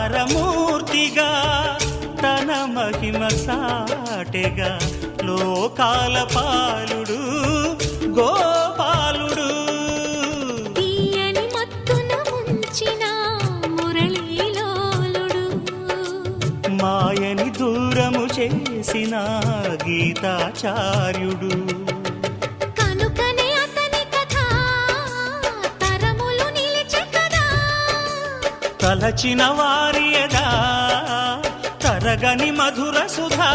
అవతారమూర్తిగా తన మహిమ సాటెగా లోకాల పాలుడు గోపాలుడు. తీయని మత్తున ముంచిన మురళీలోలుడు, మాయని దూరము చేసిన గీతాచార్యుడు. కనుకనే అతని కథ తరములు నిలిచె కదా. తలచిన వారియదా తరగని మధుర సుధా.